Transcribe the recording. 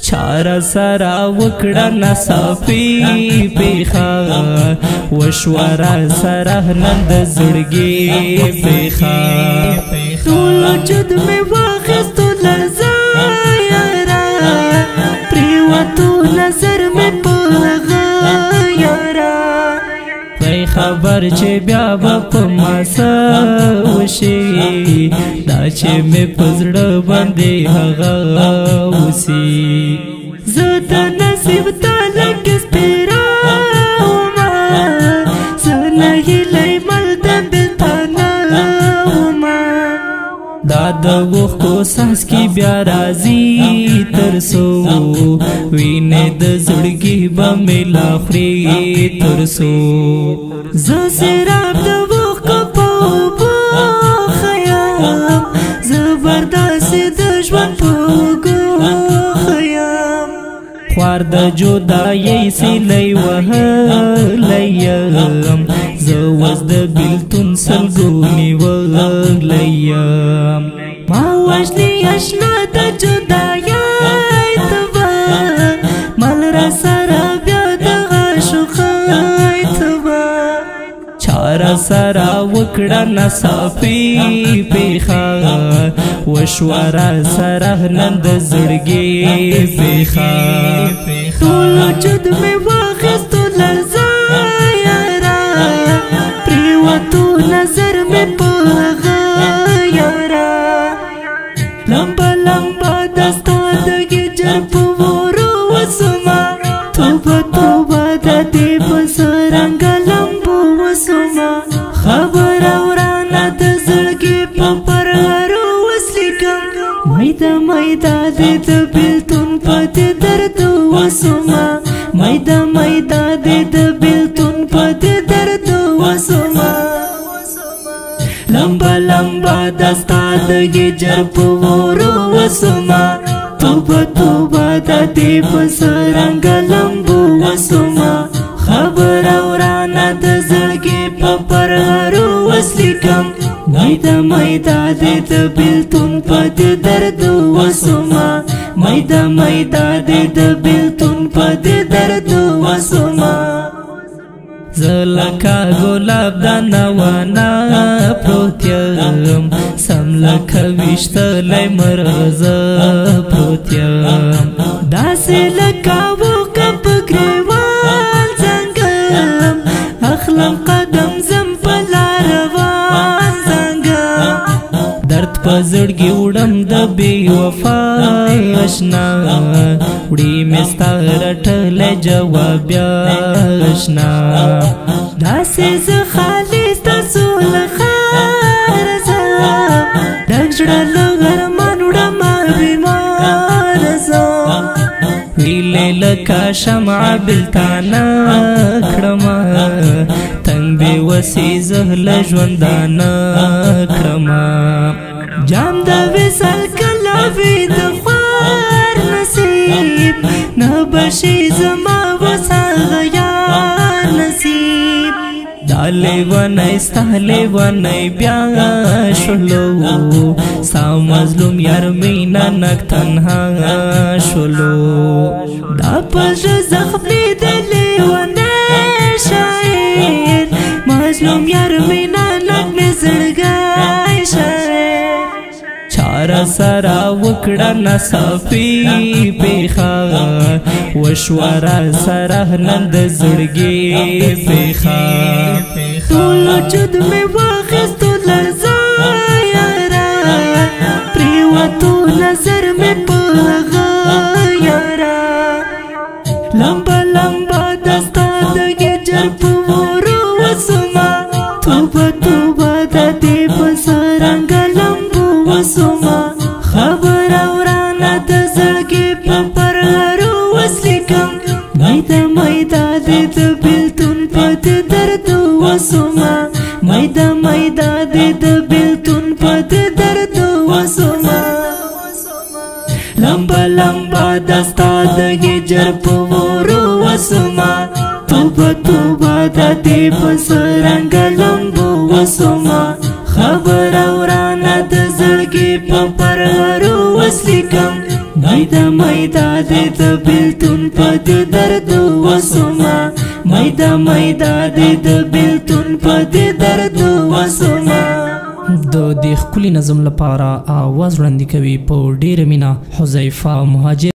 چارا سرا وکړه نصافي پیخا وشورا سرا نند زړګي پیخا ټول وجود مې واخیستو لړزا یارا پریوتو نظر مې په یارا پای خبر چې بیا په ماسه وشي دا چې مې پزړه باندې هغه وسی زه د نصیب تلک سپیرا وما زه نه هیلۍ مل د بېلتانه وما دا د اوښکو څاڅکي بیا راځي تر څو وینې د زړګي به مې لا خوري تر څو زه سیراب د اوښکو په اوبو خیام زه برداسې د ژوند په اوږو خیام خوار د جدایۍ سیلی وهلی یم زه اوس د بېلتون سلګو نیولی یم ما وژني اشنا د جدایۍ ته به مل راسره بیا د عاشقۍ ته به چاره سره وکړه نصافي پیخا وشوه راسره نن د زړګي پیخا ټول وجود مې واخیستو لړزا یارا پریوتو نظر مې په هغه یارا لمبه لمبه د ستا د ګجر په ورو وسومه توبه توبه د دې په څرنګه لمبو وسومه خبره ورانه د زړګي په پرهرو وسلیکم میده میده دې د بېلتون په دې درد وسومه میده میده دې د بېلتون په دې درد وسومه لمبه لمبه د ستا د ګجر په ورو وسومه توبه توبه د دې په څرنګه لمبو وسومه خبره ورانه د زړګي په پرهرو وسلیکم میده میده دې د بېلتون په دې درد وسومه میده میده دې د بېلتون په دې درد وسومه زه لکه ګلاب د نوانه پروت یم سم لکه ویشتلی مرغه زه پروت یم داسې لکه اوښکه په ګریوان زنګم اخلم قدم زم په لار روان زنګم درد په زړګي وړم د بې وفا اشنا وړي مې ستا رټلی جواب بیا اشنا داسې زه خالي ستاسو له ښاره ځم ډک زړه له ارمان وړمه بیماره ځم هیلې لکه شمعه بېلتانه کړمه تنګ بې وسې زه له ژوندانه کړمه جام د وصال کله وي د خوار نصیب نه بشي زما وس هغه یار نصیب دا لیونی ستا لیونی بیا شولو ستا مظلوم یار مینه نک تنها شولو دا په زړه زخمي د لیونی شاعر مظلوم یار مینه نک مې زړګی شاعر چاره سره وکړه نصافي پیخا وشوه راسره نن د زړګي پیخا ټول وجود مې واخیستو لړزا یارا پریوتو نظر مې په هغه یارا لمبه لمبه د ستا د ګجر په ورو وسومه توبه توبه د دې په څرنګه لمبو وسومه خبره ورانه د زړګي په پرهرو وسلیکم میده میده دې د بېلتون په دې درد وسومه میده میده دې د بېلتون په دې درد وسومه لمبه لمبه د ستا د ګجر په ورو وسومه توبه توبه د دې په څرنګه لمبو وسومه خبره ورانه د زړګي په پرهرو وسلیکم ميدا ميدا د بلتون پد درد وسما ميدا ميدا د بلتون پد درد وسما د دې ښکلي نظم لپاره آواز وړاندې کوي په ډېره مینه حذیفه مهاجر.